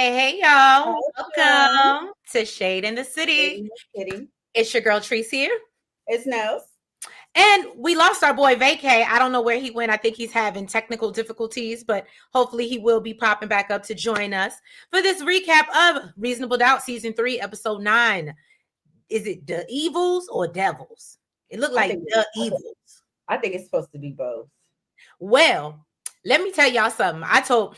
Hey, y'all. Welcome. Welcome to Shade in the City. In the city. It's your girl, Treese here. It's Nose. And we lost our boy, Vacay. I don't know where he went. I think he's having technical difficulties, but hopefully he will be popping back up to join us for this recap of Reasonable Doubt Season 3, Episode 9. Is it the evils or devils? It looked like the evils. I think it's supposed to be both. Well, let me tell y'all something. I told,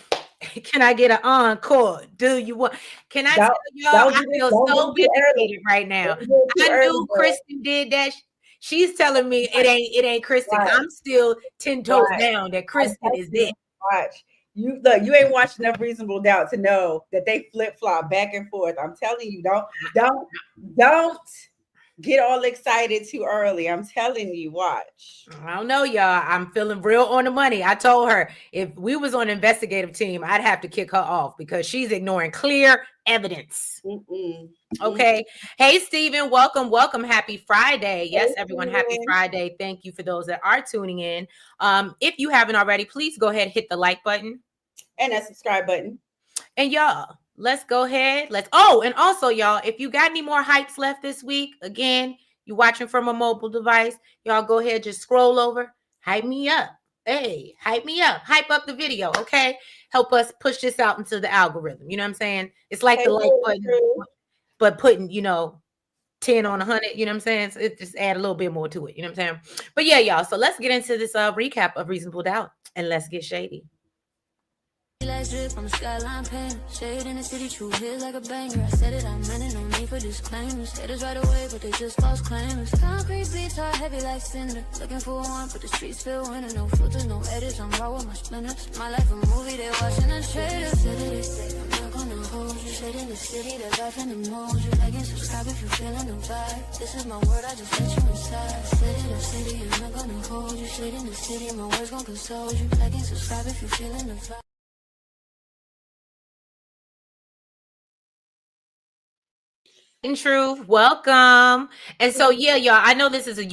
can I get an encore? Do you want? Can I tell y'all? I feel so vindicated right now. I knew Kristen did that. She's telling me it ain't Kristen. Right. I'm still 10 toes down that Kristen is it. Watch. You look, you ain't watched enough Reasonable Doubt to know that they flip-flop back and forth. I'm telling you, don't get all excited too early. I'm telling you, watch. I don't know, y'all. I'm feeling real on the money. I told her if we was on investigative team, I'd have to kick her off because she's ignoring clear evidence. Okay. Hey, Steven, welcome. Happy Friday. Yes, everyone, happy Friday. Thank you for those that are tuning in. If you haven't already, please go ahead, hit the like button. And that subscribe button. And y'all, let's go ahead. And also, y'all, if you got any more hypes left this week, again, you watching from a mobile device, y'all go ahead, just scroll over, hype me up. Hey, hype me up. Hype up the video, okay? Help us push this out into the algorithm. You know what I'm saying? It's like the like button, but putting, 10 on 100, you know what I'm saying? So it just add a little bit more to it, you know what I'm saying? But yeah, y'all, so let's get into this recap of Reasonable Doubt, and let's get shady. Like drip on the skyline paint, shade in the city, true hit like a banger. I said it, I meant it, no need for disclaimers. Haters right away, but they just false claimers. Concrete beats are heavy like cinder. Looking for one, but the streets feel winter. No filters, no edits, I'm raw with my splinters. My life a movie, they watching the trailers. I'm not gonna hold you. Shade in the city, the life in the mold. You like and subscribe if you feeling the vibe. This is my word, I just let you inside. City, I'm not gonna hold you. Shade in the city, my words gon' console you. Like and subscribe if you feeling the vibe. In truth, welcome. And so yeah, y'all, I know this is a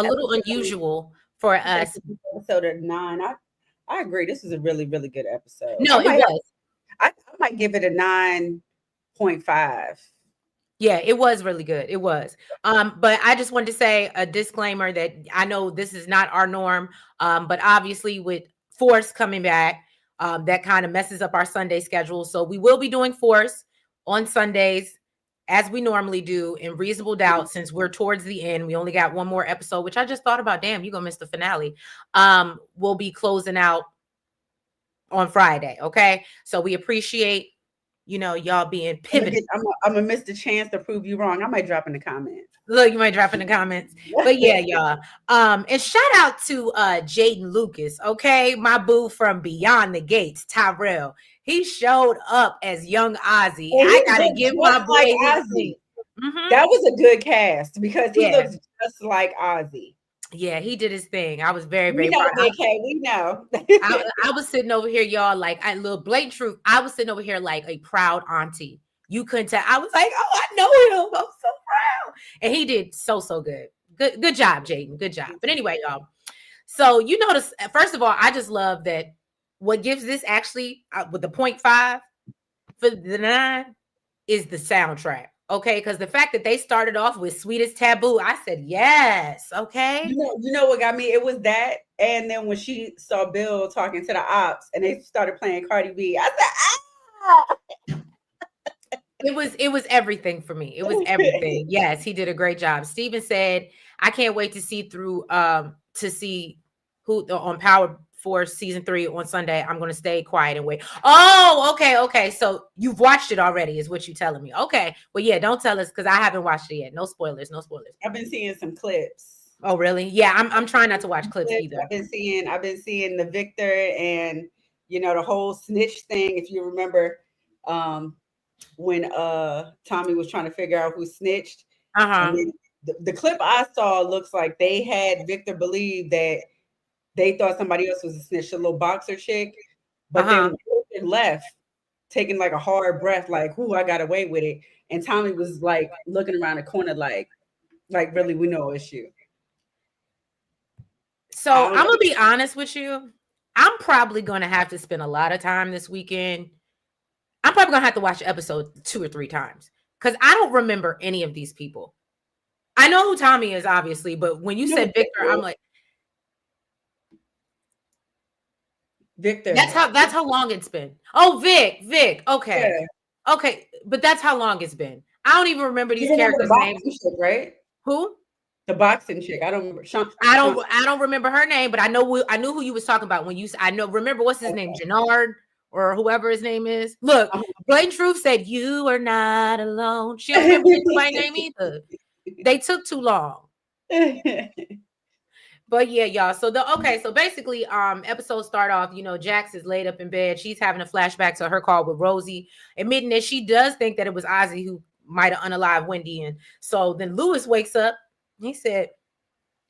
little unusual for us. Episode 9. I agree. This is a really, really good episode. No, it was. I might give it a 9.5. Yeah, it was really good. It was. But I just wanted to say a disclaimer that I know this is not our norm. But obviously with Force coming back, that kind of messes up our Sunday schedule. So we will be doing Force on Sundays, as we normally do, in Reasonable Doubt. Since we're towards the end, we only got one more episode, which I just thought about. Damn, you're gonna miss the finale. We'll be closing out on Friday. Okay, so we appreciate y'all being pivoted. I'm gonna miss the chance to prove you wrong. I might drop in the comments. Look, you might drop in the comments. But yeah, y'all. And shout out to Jaden Lucas, okay? My boo from Beyond the Gates, Tyrell. He showed up as young Ozzy. I gotta give my boy like Ozzy. That was a good cast because he looks just like Ozzy. Yeah, he did his thing. I was very, very proud. We know. I was sitting over here, y'all, like, a little blatant truth. I was sitting over here like a proud auntie. You couldn't tell. I was like, oh, I know him. I'm so proud. And he did so good. Good job, Jaden. Good job. But anyway, y'all. So you notice, first of all, I just love that what gives this actually with the 0.5 for the 9 is the soundtrack. Okay, because the fact that they started off with Sweetest Taboo, I said yes. Okay, you know what got me? It was that, and then when she saw Bill talking to the ops, and they started playing Cardi B, I said, ah! It was everything for me. It was everything. Yes, he did a great job. Steven said, "I can't wait to see who on Power Force season 3 on Sunday. I'm going to stay quiet and wait." Oh, okay. So you've watched it already is what you're telling me. Okay. Well, yeah, don't tell us because I haven't watched it yet. No spoilers. I've been seeing some clips. Oh, really? Yeah, I'm trying not to watch clips either. I've been seeing the Victor and, the whole snitch thing. If you remember when Tommy was trying to figure out who snitched. The clip I saw looks like they had Victor believe that they thought somebody else was a snitch, a little boxer chick. But then they left, taking like a hard breath, like, "Whoo, I got away with it." And Tommy was like looking around the corner, like really, we know issue. So I'm gonna be honest with you. I'm probably gonna have to spend a lot of time this weekend. I'm probably gonna have to watch the episode 2 or 3 times because I don't remember any of these people. I know who Tommy is, obviously, but when you said Victor, I'm like, Victor. That's how long it's been. Oh, Vic. Okay. Yeah. Okay, but that's how long it's been. I don't even remember these characters' names. Chick, right? Who? The boxing chick. I don't remember. I don't remember her name, but I knew who you was talking about when you. I know. Remember what's his name? Jannard or whoever his name is. Look, Blatant Truth said you are not alone. She don't remember my name either. They took too long. But yeah, y'all. So so basically, episodes start off, Jax is laid up in bed. She's having a flashback to her call with Rosie, admitting that she does think that it was Ozzy who might have unalived Wendy. And so then Lewis wakes up. He said,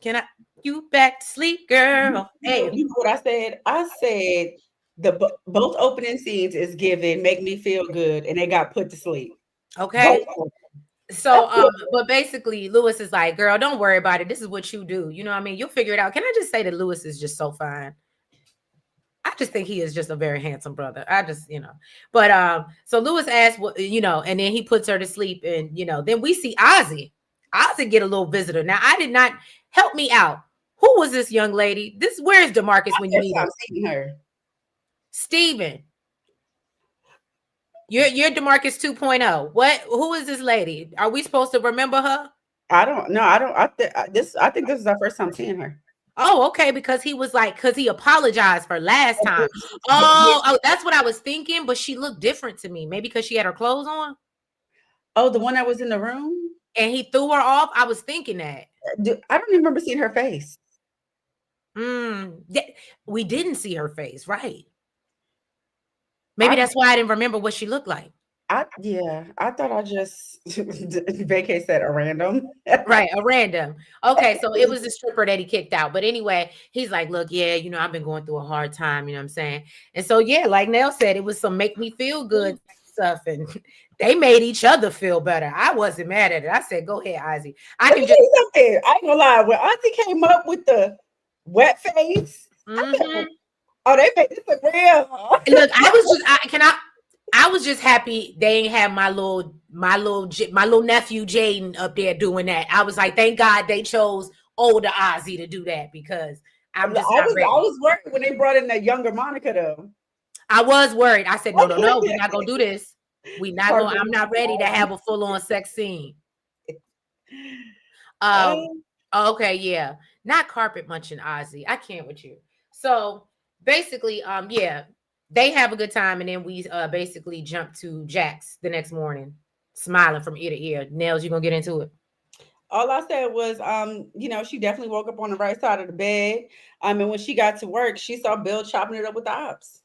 "Can I you back to sleep, girl?" Hey, you know what I said? I said both opening scenes is given make me feel good, and they got put to sleep. Okay. So, but basically, Lewis is like, "Girl, don't worry about it. This is what you do. You know what I mean? You'll figure it out." Can I just say that Lewis is just so fine? I just think he is just a very handsome brother. I just, But so Lewis asks, and then he puts her to sleep, and then we see Ozzy. Ozzy get a little visitor. Now, I did not help me out. Who was this young lady? Where is DeMarcus when you need him? Seeing her. Steven. You're DeMarcus 2.0. Who is this lady? Are we supposed to remember her? I don't know. I think this is our first time seeing her. Oh, okay, because he apologized for last time. Oh, that's what I was thinking, but she looked different to me. Maybe because she had her clothes on. Oh, the one that was in the room? And he threw her off. I was thinking that. I don't even remember seeing her face. We didn't see her face, right? Maybe that's why I didn't remember what she looked like. I thought I just Vacay said a random. Right, a random. Okay, so it was the stripper that he kicked out. But anyway, he's like, look, yeah, I've been going through a hard time, you know what I'm saying? And so, yeah, like Nell said, it was some make me feel good stuff. And they made each other feel better. I wasn't mad at it. I said, go ahead, Ozzy. I can just something. I ain't gonna lie. When Ozzy came up with the wet face, they made this look real. Look, I was just happy they ain't have my little nephew Jaden up there doing that. I was like, thank God they chose older Ozzy to do that because I was worried when they brought in that younger Monica though. I was worried. I said, no, we're not gonna do this. I'm not ready to have a full-on sex scene. Okay, yeah. Not carpet munching Ozzy. I can't with you. So basically, they have a good time, and then we basically jump to Jax the next morning, smiling from ear to ear. Nels, you gonna get into it? All I said was, she definitely woke up on the right side of the bed. And when she got to work, she saw Bill chopping it up with the ops.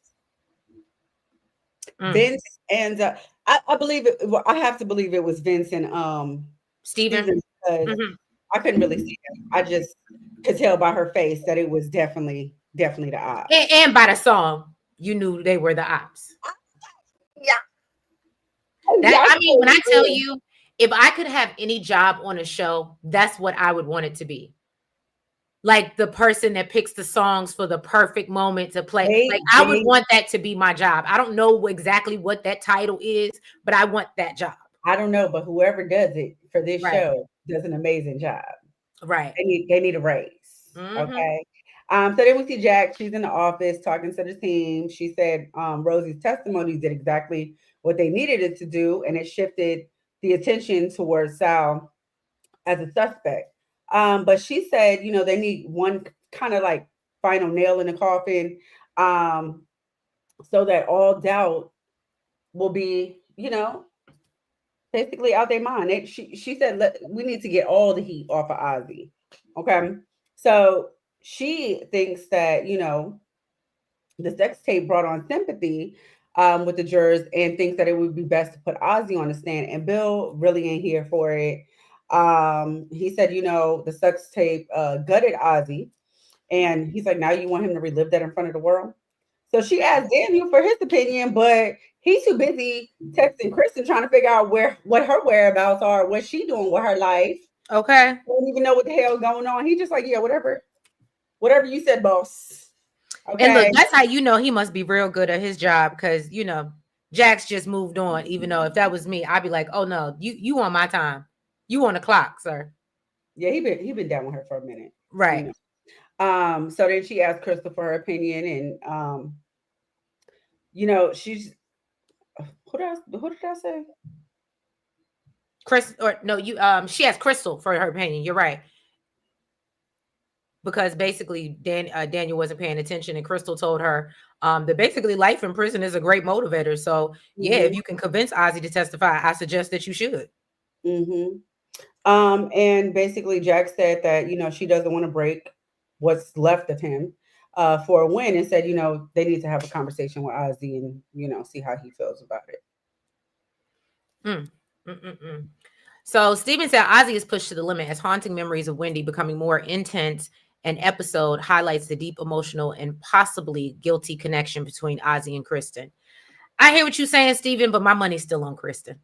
Vince and I believe it. Well, I have to believe it was Vince and Steven. Because I couldn't really see him. I just could tell by her face that it was definitely the ops. And by the song, you knew they were the ops. Yeah. I mean, when I tell you, if I could have any job on a show, that's what I would want it to be. Like the person that picks the songs for the perfect moment to play. I would want that to be my job. I don't know exactly what that title is, but I want that job. I don't know, but whoever does it for this show does an amazing job. Right. They need a raise. Okay. So then we see Jack. She's in the office talking to the team. She said Rosie's testimony did exactly what they needed it to do, and it shifted the attention towards Sal as a suspect. But she said, they need one kind of like final nail in the coffin, so that all doubt will be, basically out their mind. She said, we need to get all the heat off of Ozzy. Okay. So she thinks that, the sex tape brought on sympathy with the jurors and thinks that it would be best to put Ozzy on the stand. And Bill really ain't here for it. He said, the sex tape gutted Ozzy. And he's like, now you want him to relive that in front of the world? So she asked Daniel for his opinion, but he's too busy texting Kristen trying to figure out what her whereabouts are, what she doing with her life. Okay. Don't even know what the hell is going on. He's just like, yeah, whatever you said, boss. Okay. And look, that's how he must be real good at his job because Jax just moved on. Even though if that was me, I'd be like, oh no, you on my time. You on the clock, sir. Yeah, he been down with her for a minute. You Right. know. So then she asked Crystal for her opinion, and she's who did I say? Chris or no, you she has Crystal for her opinion. You're right. Because basically Daniel wasn't paying attention and Crystal told her that basically life in prison is a great motivator. So yeah, if Mm-hmm. you can convince Ozzy to testify, I suggest that you should. Mm-hmm. And basically Jack said that, she doesn't want to break what's left of him for a win, and said, they need to have a conversation with Ozzy and, see how he feels about it. Mm. Mm-mm-mm. So Steven said Ozzy is pushed to the limit as haunting memories of Wendy becoming more intense. An episode highlights the deep emotional and possibly guilty connection between Ozzy and Kristen. I hear what you're saying, Steven, but my money's still on Kristen.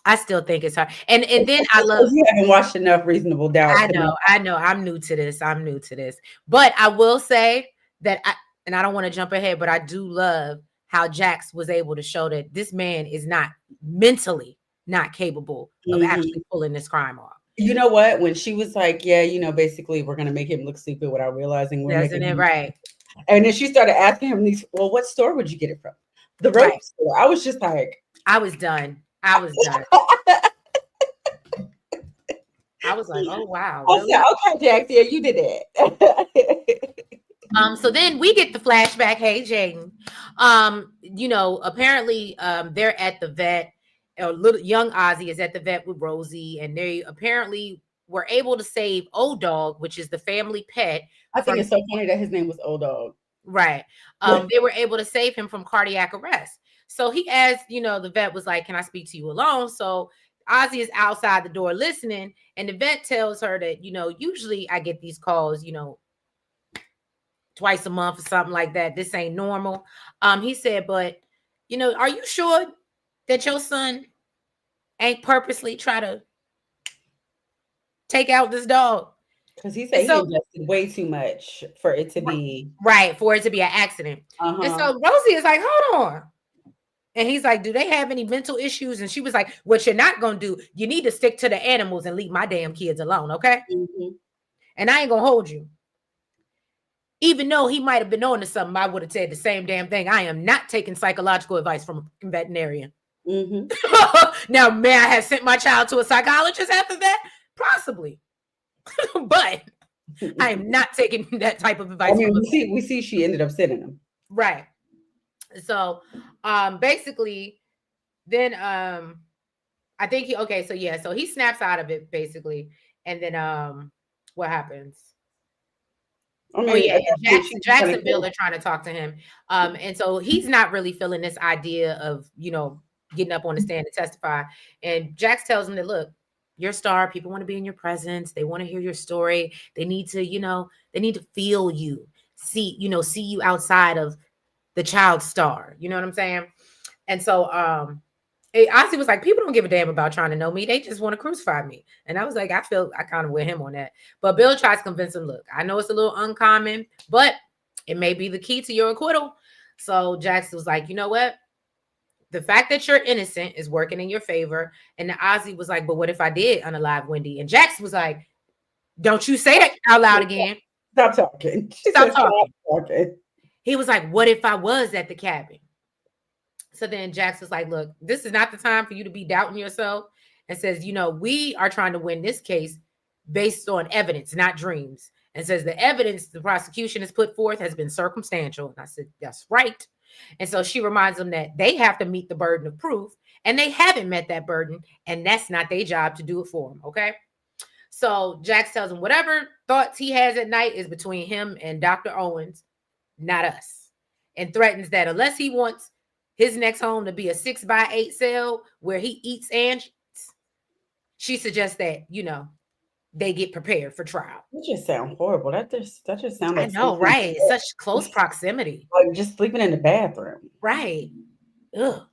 I still think it's her. And then I love. You haven't watched enough Reasonable Doubt to know. I know. I'm new to this. But I will say that and I don't want to jump ahead, but I do love how Jax was able to show that this man is not mentally not capable of actually pulling this crime off. You know what? When she was like, yeah, basically we're gonna make him look stupid without realizing we're Doesn't making it him. right? And then she started asking him these, well, what store would you get it from? The rope Right. store. I was just like, I was done. I was like, oh wow. Really? I said, okay, Jax, yeah, you did that. So then we get the flashback. Hey, Jaden. Apparently they're at the vet. A little young Ozzy is at the vet with Rosie, and they apparently were able to save Old Dog, which is the family pet. I think it's so funny that his name was Old Dog. Right. They were able to save him from cardiac arrest. So he asked, the vet was like, can I speak to you alone? So Ozzy is outside the door listening, and the vet tells her that, usually I get these calls, twice a month or something like that. This ain't normal. He said, but, are you sure that your son ain't purposely try to take out this dog? Because he said he invested way too much for it to be. Right, for it to be an accident. And so Rosie is like, hold on. And he's like, do they have any mental issues? And she was like, what you're not going to do, you need to stick to the animals and leave my damn kids alone, okay? And I ain't going to hold you. Even though he might have been on to something, I would have said the same damn thing. I am not taking psychological advice from a veterinarian. Now, may I have sent my child to a psychologist after that? Possibly. But I am not taking that type of advice. I mean, we see she ended up sending him. Right. So basically, then I think so he snaps out of it basically. And then what happens? I mean, Jackson and Bill are trying to talk to him. And so he's not really feeling this idea of, getting up on the stand to testify. And Jax tells him that, look, you're a star. People want to be in your presence. They want to hear your story. They need to feel you, see you outside of the child star. You know what I'm saying? And so Ozzy was like, people don't give a damn about trying to know me. They just want to crucify me. And I was like, I kind of with him on that. But Bill tries to convince him, look, I know it's a little uncommon, but it may be the key to your acquittal. So Jackson was like, you know what? The fact that you're innocent is working in your favor. And Ozzy was like, but what if I did unalive Wendy? And Jackson was like, don't you say that out loud again. Stop talking. Stop talking. He was like, what if I was at the cabin? So then Jax was like, look, this is not the time for you to be doubting yourself, and says, we are trying to win this case based on evidence, not dreams. And says the evidence the prosecution has put forth has been circumstantial. And I said, that's right. And so she reminds them that they have to meet the burden of proof, and they haven't met that burden, and that's not their job to do it for them. Okay. So Jax tells him whatever thoughts he has at night is between him and Dr. Owens, not us, and threatens that unless he wants his next home to be a 6x8 cell where he eats and she suggests that, they get prepared for trial. That just sounds horrible. That just sounds like, I know, right? Such close proximity. Like just sleeping in the bathroom. Right. Ugh.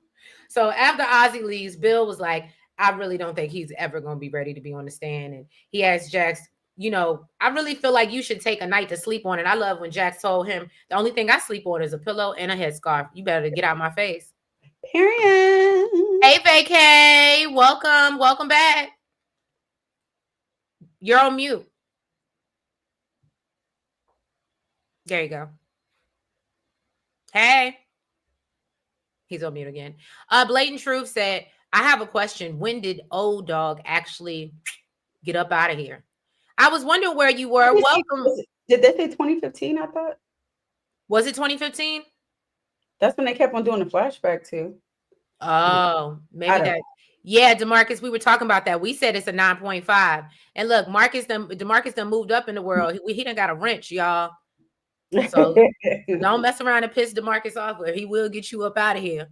So after Ozzy leaves, Bill was like, I really don't think he's ever going to be ready to be on the stand. And he asked Jax, I really feel like you should take a night to sleep on it. I love when Jax told him, the only thing I sleep on is a pillow and a headscarf. You better get out my face. Period. Hey, Vacay. Welcome back. You're on mute. There you go. Hey. He's on mute again. Blatant Truth said, I have a question. When did Old Dog actually get up out of here? I was wondering where you were. Welcome. Did they say 2015, I thought? Was it 2015? That's when they kept on doing the flashback too. Oh, maybe that. Yeah, DeMarcus, we were talking about that. We said it's a 9.5. And look, DeMarcus done moved up in the world. He done got a wrench, y'all. So don't mess around and piss DeMarcus off, or he will get you up out of here.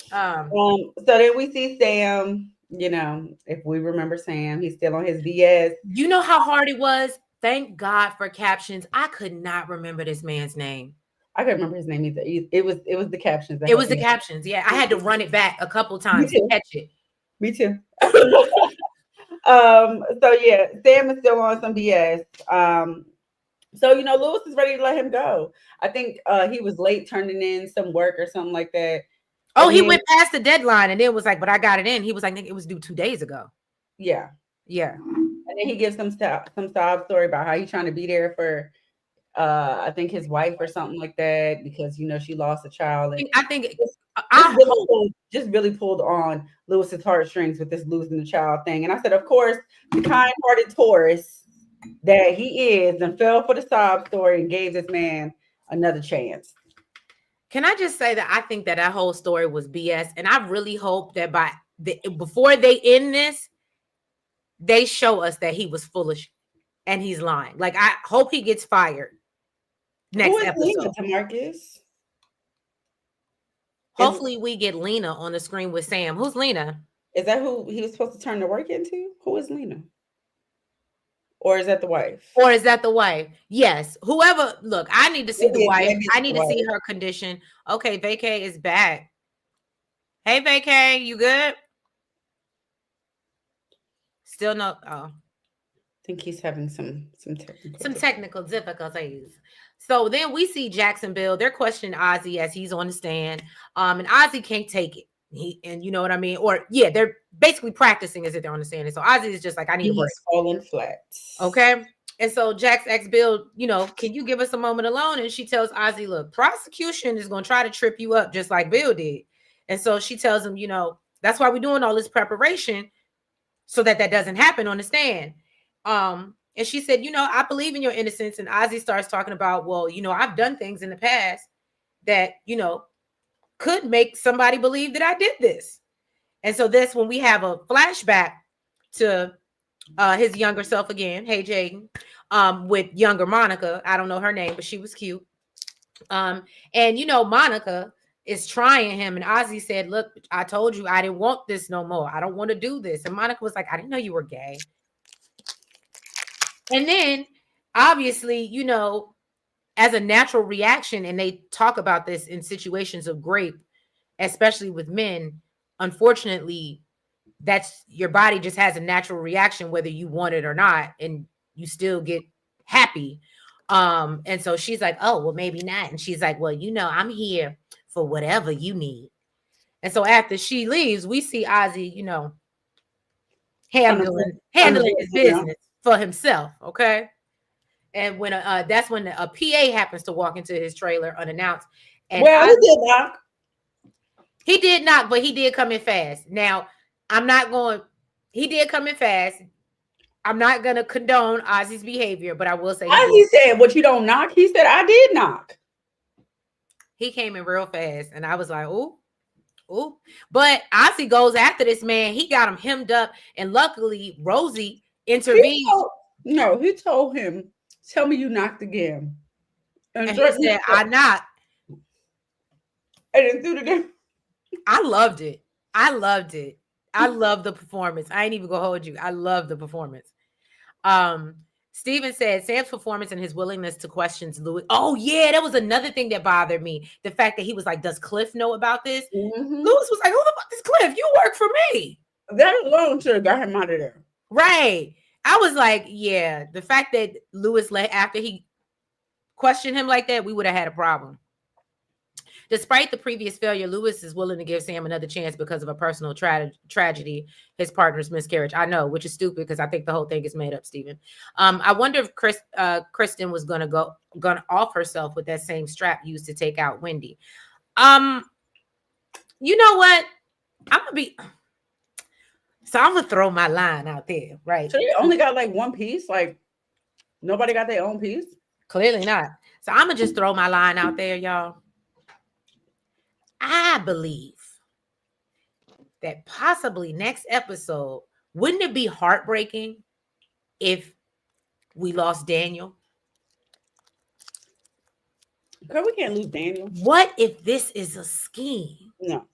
So then we see Sam, you know, if we remember Sam, he's still on his BS. You know how hard it was? Thank God for captions. I could not remember this man's name. I couldn't remember his name either. It was the captions. It was the captions. Yeah, I had to run it back a couple times to catch it. Me too. So yeah, Sam is still on some BS. So you know, Lewis is ready to let him go. I think he was late turning in some work or something like that. Oh, he went past the deadline and then was like, but I got it in. He was like, it was due 2 days ago. Yeah. And then he gives some sob story about how he's trying to be there for I think his wife or something like that, because you know she lost a child. And I think just really pulled on Lewis's heartstrings with this losing the child thing. And I said, of course, the kind-hearted Taurus that he is, and fell for the sob story and gave this man another chance. Can I just say that I think that whole story was BS, and I really hope that before they end this, they show us that he was foolish and he's lying. Like, I hope he gets fired next episode. Marcus. Hopefully we get Lena on the screen with Sam. Who's Lena? Is that who he was supposed to turn the work into? Who is Lena? Or is that the wife? Yes. Whoever. Look, I need to see the wife. I need to see her condition. Okay, Vacay is back. Hey, Vacay, you good? Still no. Oh, I think he's having some technical difficulties. So then we see Jacksonville. They're questioning Ozzy as he's on the stand. And Ozzy can't take it. And you know what I mean? Or yeah, they're basically practicing as if they're on the stand. And so Ozzy is just like, I need a break. Falling flat. Okay. And so Jax asks Bill, you know, can you give us a moment alone? And she tells Ozzy, look, prosecution is going to try to trip you up just like Bill did. And so she tells him, you know, that's why we're doing all this preparation so that doesn't happen on the stand. And she said, you know, I believe in your innocence. And Ozzy starts talking about, well, you know, I've done things in the past that, you know, could make somebody believe that I did this. And so that's when we have a flashback to his younger self again. Hey, Jaden, with younger Monica. I don't know her name, but she was cute. And, you know, Monica is trying him. And Ozzy said, look, I told you I didn't want this no more. I don't want to do this. And Monica was like, I didn't know you were gay. And then, obviously, you know, as a natural reaction, and they talk about this in situations of rape, especially with men, unfortunately, that's your body just has a natural reaction, whether you want it or not, and you still get happy. And so she's like, oh, well, maybe not. And she's like, well, you know, I'm here for whatever you need. And so after she leaves, we see Ozzy, you know, handling his business for himself. Okay. And when that's when a PA happens to walk into his trailer unannounced. And well, he did knock. He did knock, but he did come in fast. Now, he did come in fast. I'm not going to condone Ozzy's behavior, but I will say. Ozzy said, what, you don't knock? He said, I did knock. He came in real fast, and I was like, ooh. But Ozzy goes after this man. He got him hemmed up, and luckily, Rosie intervened. He told him, tell me you knocked again. And he said, I knocked. And then threw the game. I loved it. I love the performance. I ain't even gonna hold you. I love the performance. Steven said Sam's performance and his willingness to question Louis. Oh, yeah, that was another thing that bothered me. The fact that he was like, does Cliff know about this? Mm-hmm. Louis was like, who the fuck is Cliff? You work for me. That alone should have got him out of there. Right. I was like, yeah, the fact that Louis after he questioned him like that, we would have had a problem. Despite the previous failure, Lewis is willing to give Sam another chance because of a personal tragedy, his partner's miscarriage. I know, which is stupid because I think the whole thing is made up, Stephen. I wonder if Kristen was gonna off herself with that same strap used to take out Wendy. You know what? I'm gonna throw my line out there, right? So they only got like one piece, like nobody got their own piece? Clearly not. So I'm gonna just throw my line out there, y'all. I believe that possibly next episode, wouldn't it be heartbreaking if we lost Daniel? Because we can't lose Daniel. What if this is a scheme? No.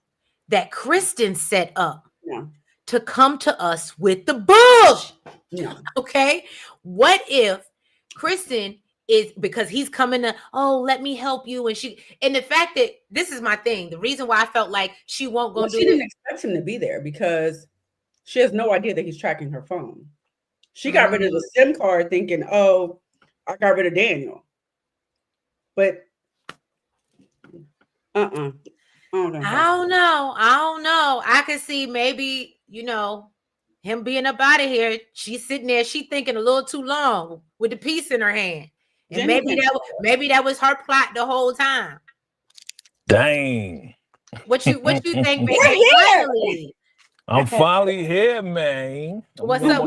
That Kristen set up? No. To come to us with the bullshit? No. Okay. What if Kristen is, because he's coming to, oh, let me help you, and the fact that this is my thing, the reason why I felt like she won't go do it. She didn't expect him to be there because she has no idea that he's tracking her phone. She got rid of the SIM card thinking, oh, I got rid of Daniel. But I don't know. I could see maybe, him being up out of here. She's sitting there, she thinking a little too long with the piece in her hand. And maybe that was her plot the whole time. Dang. What you think, baby? Finally. I'm finally here, man. What's up?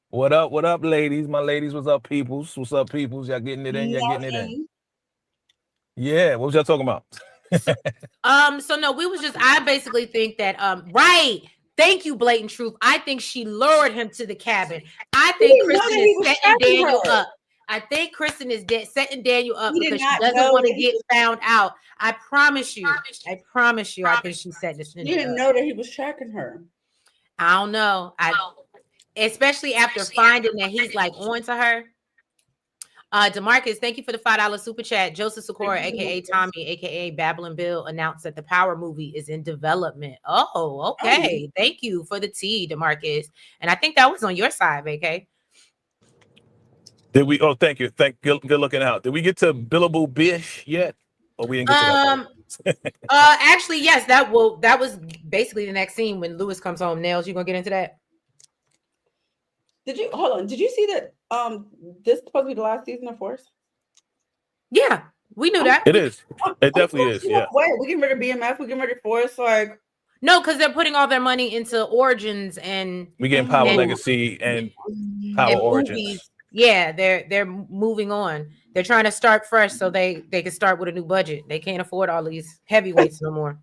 What up, ladies? My ladies, what's up, peoples? What's up, peoples? Y'all getting it in? Yeah, what was y'all talking about? So no, I basically think that right. Thank you, Blatant Truth. I think she lured him to the cabin. I think Kristen is setting Daniel up. I think Kristen is setting Daniel up because she doesn't want to get found out. I promise you. I think she set this. You didn't know that he was tracking her. I don't know. Especially after finding that he's like on to her. DeMarcus, thank you for the $5 super chat. Joseph Sikora, aka Tommy, aka Babylon Bill, announced that the Power movie is in development. Oh, okay. Thank you for the tea, DeMarcus. And I think that was on your side, VK. Did we? Oh, thank you. Good looking out. Did we get to Billable Bish yet? Or we didn't get to that? Actually, yes. That was basically the next scene when Lewis comes home. Nails, you gonna get into that? Did you see that? This is supposed to be the last season of Force. Yeah, we knew that. It is. It definitely is. Yeah. Wait, we getting rid of BMF. We getting rid of Force. Like, no, because they're putting all their money into Origins and we getting Power Legacy and Power Origins. Movies. Yeah, they're moving on. They're trying to start fresh so they can start with a new budget. They can't afford all these heavyweights no more.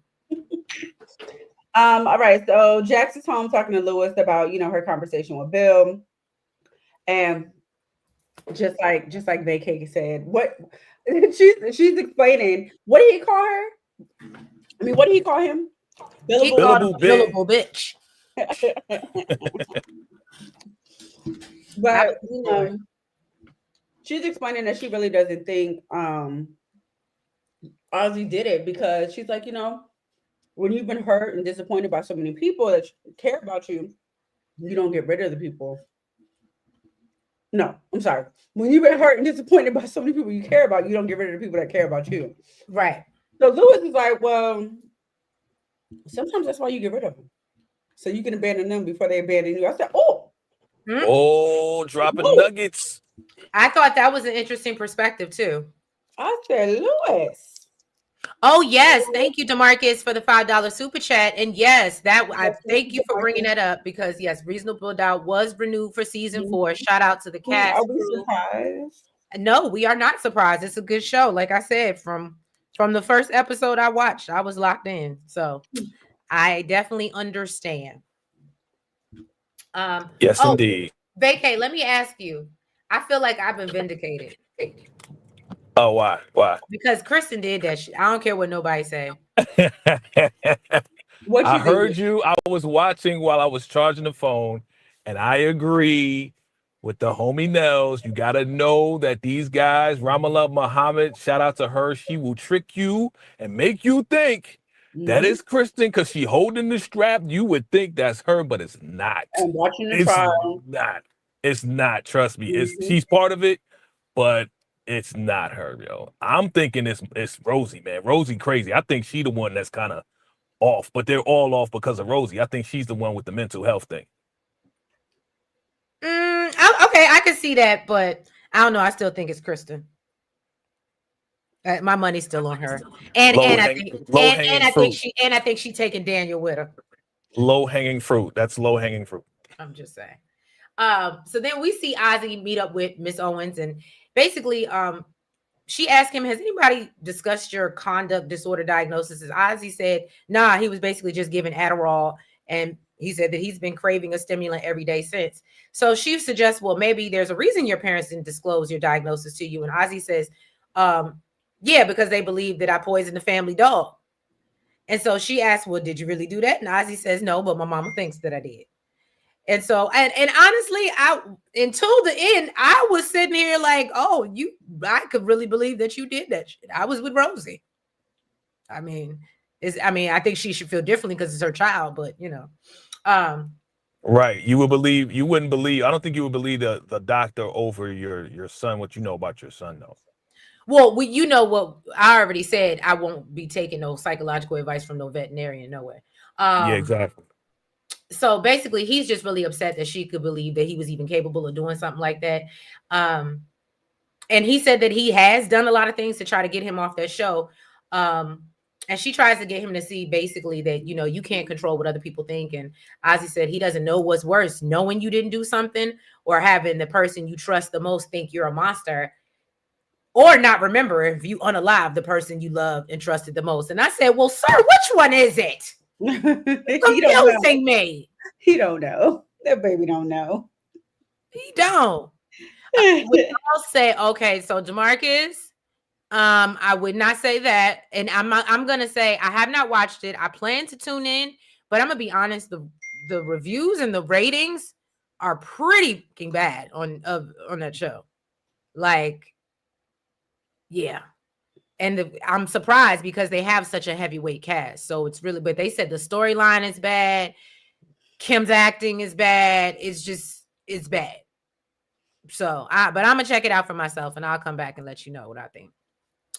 All right. So Jax is home talking to Lewis about her conversation with Bill, and just like Vacay said, what she's explaining. What did he call her? I mean, what did he call him? Billable bitch. But she's explaining that she really doesn't think Ozzy did it because she's like, when you've been hurt and disappointed by so many people that care about you, you don't get rid of the people. No, I'm sorry. When you've been hurt and disappointed by so many people you care about, you don't get rid of the people that care about you. Right. So Lewis is like, well, sometimes that's why you get rid of them. So you can abandon them before they abandon you. I said, dropping nuggets. I thought that was an interesting perspective too. I said, Lewis. Oh yes, thank you, DeMarcus, for the $5 super chat. And yes, I thank you for bringing that up because yes, Reasonable Doubt was renewed for season 4. Shout out to the cast. Are we surprised? No, we are not surprised. It's a good show. Like I said, from the first episode I watched, I was locked in. So I definitely understand. Yes, indeed. Vacay, let me ask you. I feel like I've been vindicated. Oh, why? Because Kristen did that shit. I don't care what nobody say. I heard you. I was watching while I was charging the phone, and I agree with the homie Nels. You got to know that these guys, Ramallah Muhammad, shout out to her. She will trick you and make you think that is Kristen because she holding the strap. You would think that's her, but it's not. I'm watching the trial. It's not. Trust me. She's part of it, but It's not her, yo. I'm thinking it's Rosie, man. Rosie crazy. I think she the one that's kind of off, but they're all off because of Rosie. I think she's the one with the mental health thing. Okay, I can see that, but I don't know. I still think it's Kristen. My money's still on her, and I think she taking Daniel with her. Low hanging fruit. That's low hanging fruit. I'm just saying. So then we see Ozzy meet up with Miss Owens, and basically, she asked him, "Has anybody discussed your conduct disorder diagnosis?" As Ozzy said, "Nah." He was basically just given Adderall, and he said that he's been craving a stimulant every day since. So she suggests, "Well, maybe there's a reason your parents didn't disclose your diagnosis to you." And Ozzy says, "Yeah, because they believe that I poisoned the family dog." And so she asked, "Well, did you really do that?" And Ozzy says, "No, but my mama thinks that I did." And so, and honestly, until the end, I was sitting here like, "Oh, I could really believe that you did that shit." I was with Rosie. I mean, I think she should feel differently because it's her child, but right. You wouldn't believe, I don't think you would believe the doctor over your son, what you know about your son, though. Well, what I already said, I won't be taking no psychological advice from no veterinarian, no way. Yeah, exactly. So basically, he's just really upset that she could believe that he was even capable of doing something like that. And he said that he has done a lot of things to try to get him off that show. And she tries to get him to see basically that, you can't control what other people think. And Ozzy said he doesn't know what's worse, knowing you didn't do something or having the person you trust the most think you're a monster, or not remember if you unalive the person you loved and trusted the most. And I said, well, sir, which one is it? Confusing me. He don't know. That baby don't know. He don't. We all say, okay, so DeMarcus, I would not say that. And I'm gonna say I have not watched it. I plan to tune in, but I'm gonna be honest, the reviews and the ratings are pretty fucking bad on that show. Like, yeah. And I'm surprised because they have such a heavyweight cast. So it's really, but they said the storyline is bad. Kim's acting is bad. It's bad. So but I'm gonna check it out for myself and I'll come back and let you know what I think.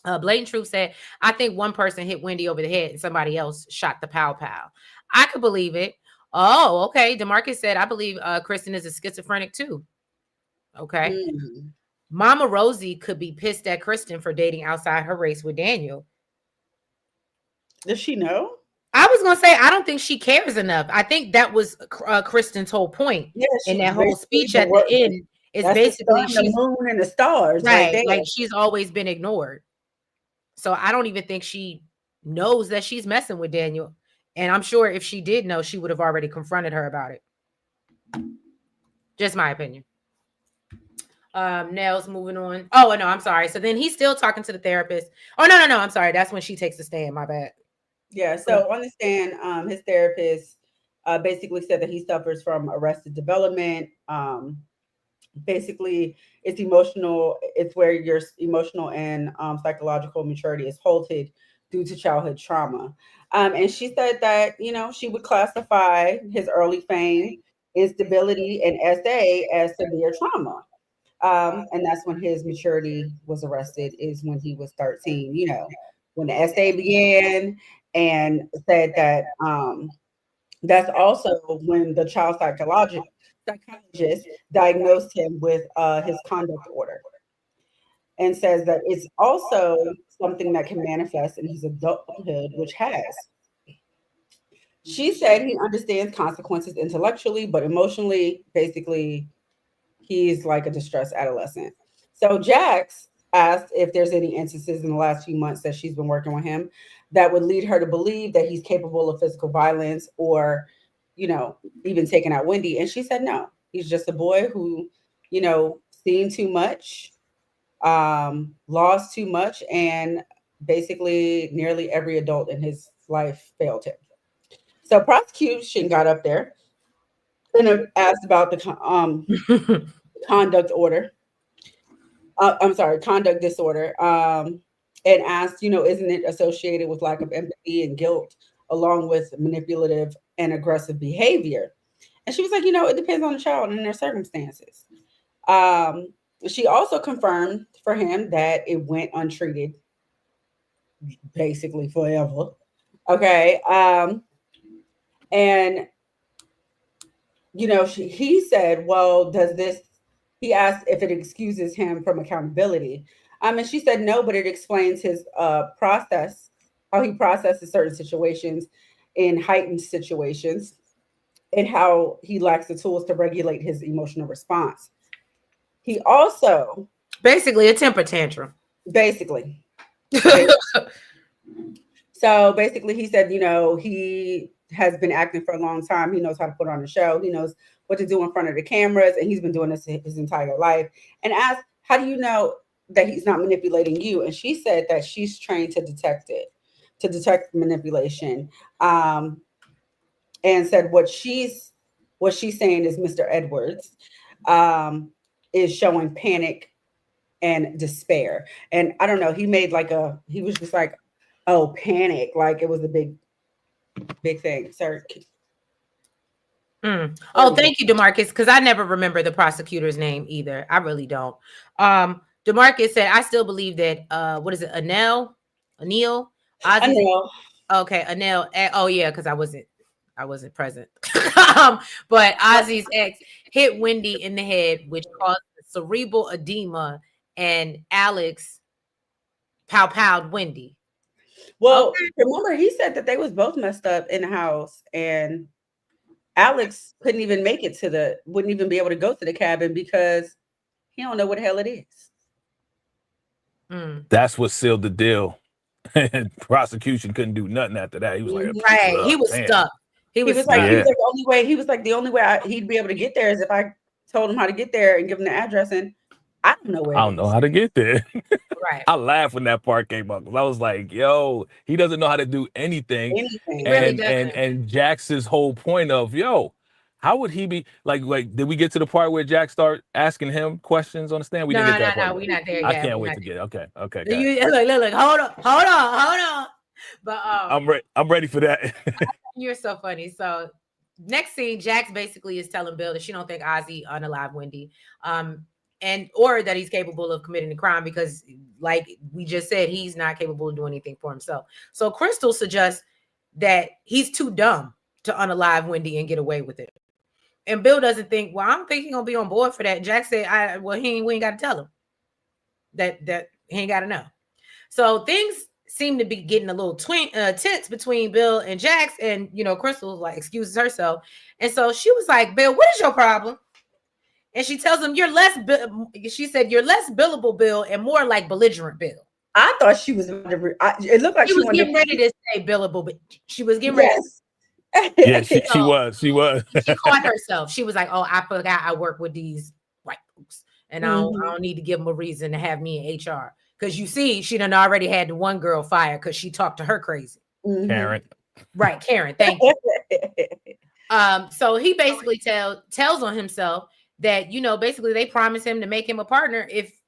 Blatant Truth said, I think one person hit Wendy over the head and somebody else shot the pow. I could believe it. Oh, okay. DeMarcus said, I believe Kristen is a schizophrenic too. Okay. Mama Rosie could be pissed at Kristen for dating outside her race with Daniel. Does she know? I was going to say, I don't think she cares enough. I think that was Kristen's whole point in that whole speech at the end. Is basically the moon and the stars, right there. Like she's always been ignored. So I don't even think she knows that she's messing with Daniel. And I'm sure if she did know, she would have already confronted her about it. Just my opinion. Nell's moving on. Oh, no, I'm sorry. So then he's still talking to the therapist. Oh, no, I'm sorry. That's when she takes the stand. My bad. Yeah. So on the stand, his therapist basically said that he suffers from arrested development. Basically, it's emotional. It's where your emotional and psychological maturity is halted due to childhood trauma. And she said that, she would classify his early fame, instability, and SA as severe trauma. And that's when his maturity was arrested, is when he was 13, when the SA began, and said that that's also when the child psychologist diagnosed him with his conduct order, and says that it's also something that can manifest in his adulthood, which has. She said he understands consequences intellectually, but emotionally, basically, he's like a distressed adolescent. So Jax asked if there's any instances in the last few months that she's been working with him that would lead her to believe that he's capable of physical violence or, even taking out Wendy. And she said, no, he's just a boy who, seen too much, lost too much, and basically nearly every adult in his life failed him. So prosecution got up there and asked about the conduct order. Conduct disorder. And asked, isn't it associated with lack of empathy and guilt, along with manipulative and aggressive behavior? And she was like, it depends on the child and their circumstances. she also confirmed for him that it went untreated basically forever. Okay. And he said, well, he asked if it excuses him from accountability. And she said no, but it explains his process, how he processes certain situations in heightened situations, and how he lacks the tools to regulate his emotional response. He also basically a temper tantrum. Basically. So basically he said, he has been acting for a long time. He knows how to put on a show. He knows what to do in front of the cameras, and he's been doing this his entire life. And asked, how do you know that he's not manipulating you? And she said that she's trained to detect it, to detect manipulation. And said what she's saying is Mr. Edwards is showing panic and despair. And I don't know, he was just like, oh, panic, like it was a big thing. Sir. Oh, thank you, DeMarcus, because I never remember the prosecutor's name either. I really don't. DeMarcus said, I still believe that what is it, Anil? Anil. Okay, Anil. Oh yeah, because I wasn't present. But Ozzy's ex hit Wendy in the head, which caused cerebral edema, and Alex pow-powed Wendy. Well, remember he said that they was both messed up in the house, and Alex couldn't even make it wouldn't even be able to go to the cabin because he don't know what the hell it is. That's what sealed the deal. And prosecution couldn't do nothing after that. He was like, right. He was stuck. He was like the only way he'd be able to get there is if I told him how to get there and give him the address. And I don't know where. I don't know how to get there. Right. I laughed when that part came up because I was like, yo, he doesn't know how to do anything. And Jax's whole point of, yo, how would he be like, did we get to the part where Jax start asking him questions on the stand? We didn't get that part. No, we're not there yet. I can't wait to get it. Okay. Look, hold on. But I'm ready for that. You're so funny. So next scene, Jax basically is telling Bill that she don't think Ozzy unalive Wendy. Or that he's capable of committing a crime because, like we just said, he's not capable of doing anything for himself. So Crystal suggests that he's too dumb to unalive Wendy and get away with it. And Bill doesn't think, well, I don't think he's gonna be on board for that. Jack said, we ain't got to tell him that he ain't got to know. So things seem to be getting a little tense between Bill and Jax, and Crystal like excuses herself, and so she was like, Bill, what is your problem? And she tells him, she said, you're less billable, Bill, and more like belligerent, Bill. I thought she was, it looked like she was getting ready to say billable, but she was getting ready. Yeah, she was. She caught herself. She was like, oh, I forgot I work with these white folks, and I don't need to give them a reason to have me in HR. Because you see, she done already had the one girl fired because she talked to her crazy. Karen. Right, Karen. Thank you. So he basically tells on himself that, basically they promised him to make him a partner if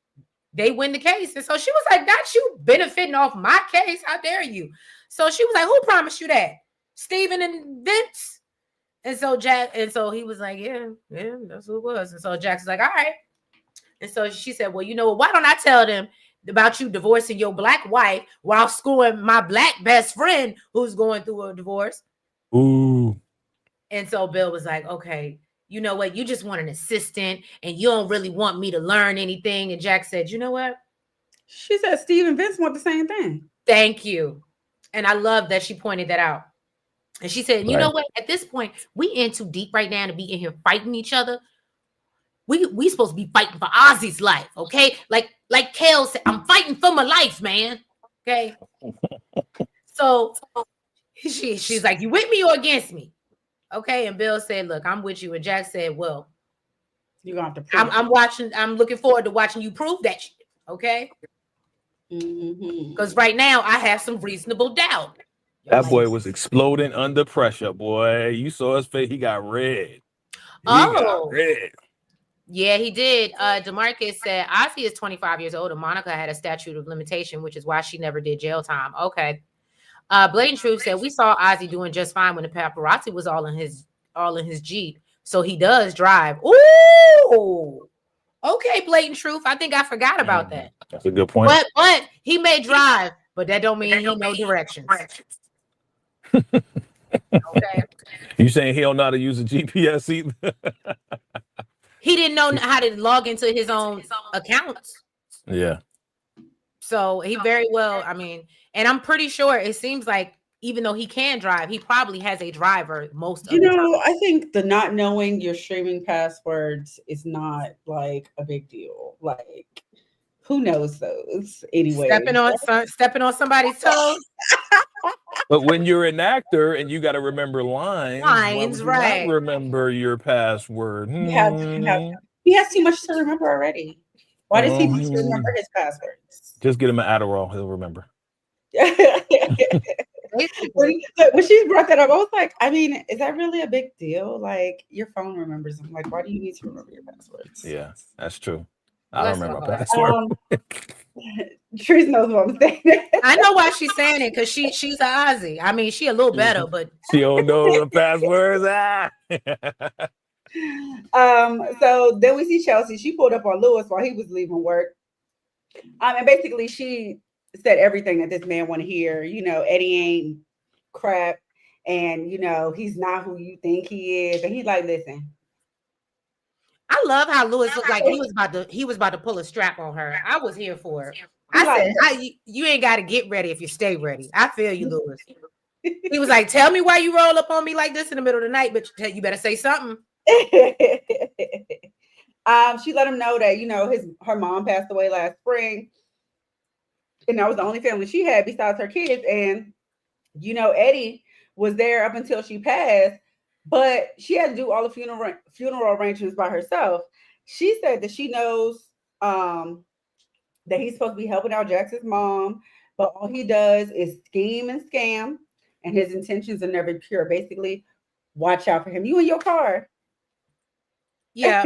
they win the case. And so she was like, not you benefiting off my case. How dare you? So she was like, who promised you that? Steven and Vince? And so he was like, yeah, that's who it was. And so Jackson's like, all right. And so she said, well, why don't I tell them about you divorcing your black wife while screwing my black best friend who's going through a divorce? Ooh. And so Bill was like, okay, you know what? You just want an assistant and you don't really want me to learn anything. And Jack said, you know what? She said Steve and Vince want the same thing. Thank you. And I love that she pointed that out. And she said, you know what? At this point, we in too deep right now to be in here fighting each other. We supposed to be fighting for Ozzy's life, okay? Like Kel said, I'm fighting for my life, man. Okay. So she's like, you with me or against me? Okay. And Bill said, look, I'm with you. And Jack said, well, you're gonna have to prove I'm looking forward to watching you prove that shit. Okay. Because right now I have some reasonable doubt. That boy was exploding under pressure, boy. You saw his face, he got red. Got red. Yeah, he did. DeMarcus said Ozzy is 25 years old and Monica had a statute of limitation, which is why she never did jail time. Okay. Blatant Truth said we saw Ozzy doing just fine when the paparazzi was all in his Jeep. So he does drive. Ooh. Okay, blatant truth. I think I forgot about that. That's a good point. But he may drive, but that don't mean he know directions. Okay. You saying he don't know how to use a GPS either? He didn't know how to log into his own accounts. Yeah. So he very well, I mean, and I'm pretty sure it seems like even though he can drive, he probably has a driver most of the time. I think the not knowing your streaming passwords is not like a big deal. Like, who knows those anyway? Stepping on somebody's toes. But when you're an actor and you got to remember lines, why would you right? not remember your password. He has too much to remember already. Why does he need to remember his passwords? Just get him an Adderall; he'll remember. When she brought that up, I was like, I mean, is that really a big deal? Like, your phone remembers them. Like, why do you need to remember your passwords? Yeah, that's true. I don't remember my password. Trish knows what I'm saying. I know why she's saying it because she's an Aussie. I mean, she a little better, but she don't know the passwords. So then we see Chelsea. She pulled up on Lewis while he was leaving work. And basically she said everything that this man want to hear. Eddie ain't crap, and he's not who you think he is. And he's like, listen. I love how Lewis looked like he was about to pull a strap on her. I was here for it. I said, you ain't got to get ready if you stay ready. I feel you, Lewis. He was like, tell me why you roll up on me like this in the middle of the night, but you better say something. She let him know that, her mom passed away last spring. And that was the only family she had besides her kids. And, Eddie was there up until she passed, but she had to do all the funeral arrangements by herself. She said that she knows that he's supposed to be helping out Jax's mom, but all he does is scheme and scam, and his intentions are never pure. Basically, watch out for him. You in your car. Yeah.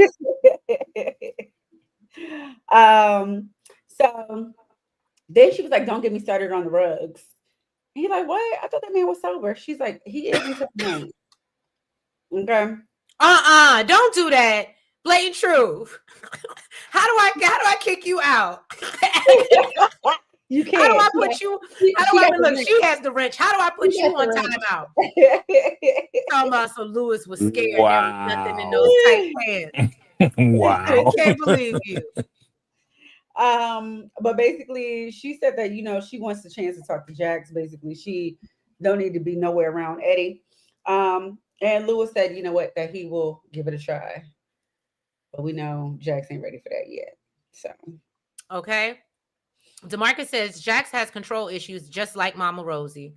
So then she was like, don't get me started on the rugs. And he's like, what? I thought that man was sober. She's like, he is until tonight. Okay. Don't do that. Blatant truth. How do I kick you out? You can't. How do I put you? Look, she has the wrench. How do I put you on timeout? Talking about some Lewis was scared. Wow. There was nothing in those tight pants. Wow. I can't believe you. But basically she said that, she wants the chance to talk to Jax. Basically, she don't need to be nowhere around Eddie. And Lewis said, you know what, that he will give it a try. But we know Jax ain't ready for that yet. So okay. DeMarcus says Jax has control issues just like Mama Rosie.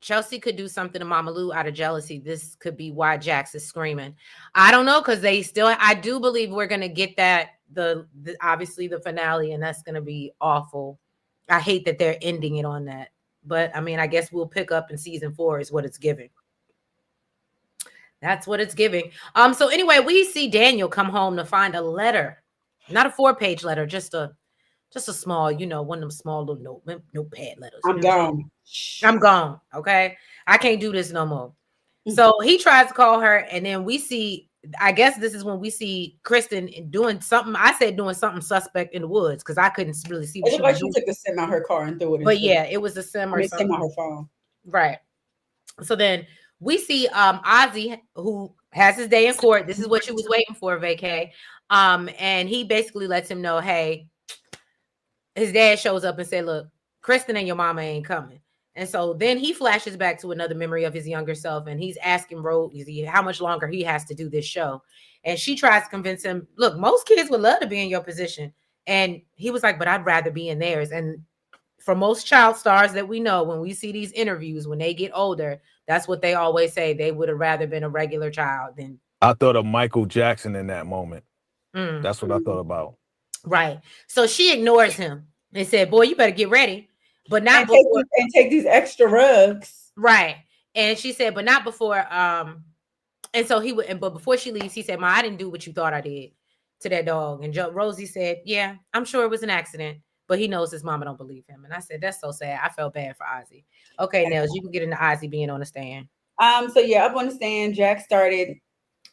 Chelsea could do something to Mama Lou out of jealousy. This could be why Jax is screaming. I don't know, because I do believe we're gonna get that obviously the finale, and that's gonna be awful. I hate that they're ending it on that, but I mean, I guess we'll pick up in season 4 is what it's giving. That's what it's giving. So anyway, we see Daniel come home to find a letter, not a 4-page letter, just a small, one of them small little notepad letters. I'm gone. I'm gone. Okay. I can't do this no more. So he tries to call her, and then we see, I guess this is when we see Kristen doing something. I said doing something suspect in the woods because I couldn't really see what she was doing. She took a sim out her car and threw it. But yeah, it was a sim or something. Sim on her phone. Right. So then we see Ozzy, who has his day in court. This is what you was waiting for, vacay. And he basically lets him know, hey, his dad shows up and said, look, Kristen and your mama ain't coming. And so then he flashes back to another memory of his younger self, and he's asking Rosie how much longer he has to do this show. And she tries to convince him, look, most kids would love to be in your position. And he was like, but I'd rather be in theirs. And for most child stars that we know, when we see these interviews, when they get older, that's what they always say. They would have rather been a regular child than. I thought of Michael Jackson in that moment. That's what I thought about. Right. So she ignores him and said, boy, you better get ready. But not before. And take these extra rugs. Right. And she said, but not before. And so he would, but before she leaves, he said, Ma, I didn't do what you thought I did to that dog. And Rosie said, yeah, I'm sure it was an accident, but he knows his mama don't believe him. And I said, that's so sad. I felt bad for Ozzy. Okay, Nels, you can get into Ozzy being on the stand. So yeah, up on the stand, Jack started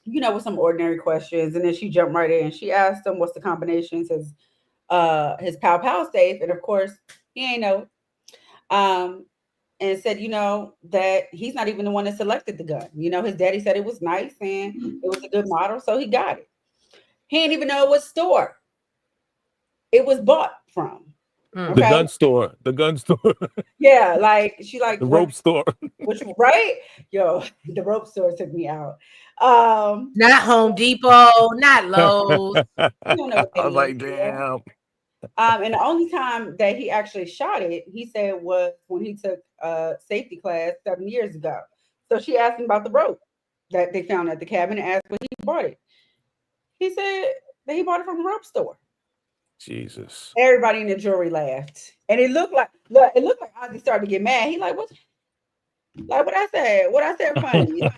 with some ordinary questions. And then she jumped right in. She asked him what's the combinations, his pow pow safe. And of course, he ain't know. And said, that he's not even the one that selected the gun. His daddy said it was nice and it was a good model, so he got it. He didn't even know what store it was bought from. Okay? The gun store. Yeah, like she like the rope store. Which right? Yo, the rope store took me out. Not Home Depot, not Lowe's. I was like, damn. And the only time that he actually shot it, he said, was when he took safety class 7 years ago. So she asked him about the rope that they found at the cabin and asked where he bought it. He said that he bought it from a rope store. Jesus. Everybody in the jury laughed. And it looked like Ozzy started to get mad. He like, what I said? What I said funny.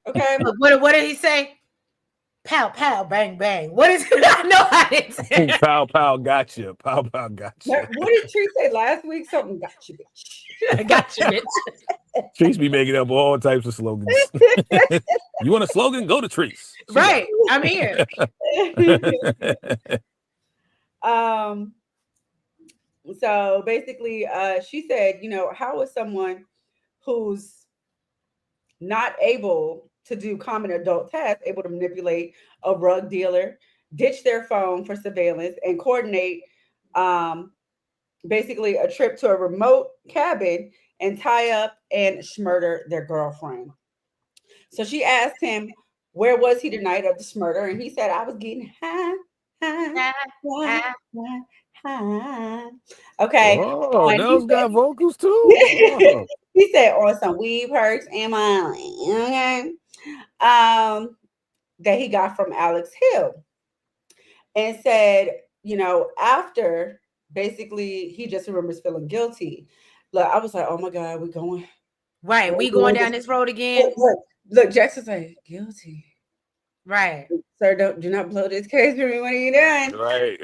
Okay. What did he say? Pow, pow, bang, bang. What is it? I know I didn't say. Pow, pow, gotcha. Pow, pow, gotcha. What did Tree say last week? Something got you, bitch. Got you, bitch. Trees be making up all types of slogans. You want a slogan? Go to Trees. Right. I'm here. So basically, she said, how is someone who's not able to do common adult tasks able to manipulate a drug dealer, ditch their phone for surveillance, and coordinate basically a trip to a remote cabin and tie up and murder their girlfriend? So she asked him, where was he the night of the murder? And he said, I was getting high. Okay. Oh, those got vocals too. Oh. He said on some weed perks and Molly. Okay. That he got from Alex Hill, and said, after basically he just remembers feeling guilty. Look, I was like, oh my God, we going right. We going down this road again. Look, Jackson's like, guilty. Right. Sir, do not blow this case for me. What are you doing? Right.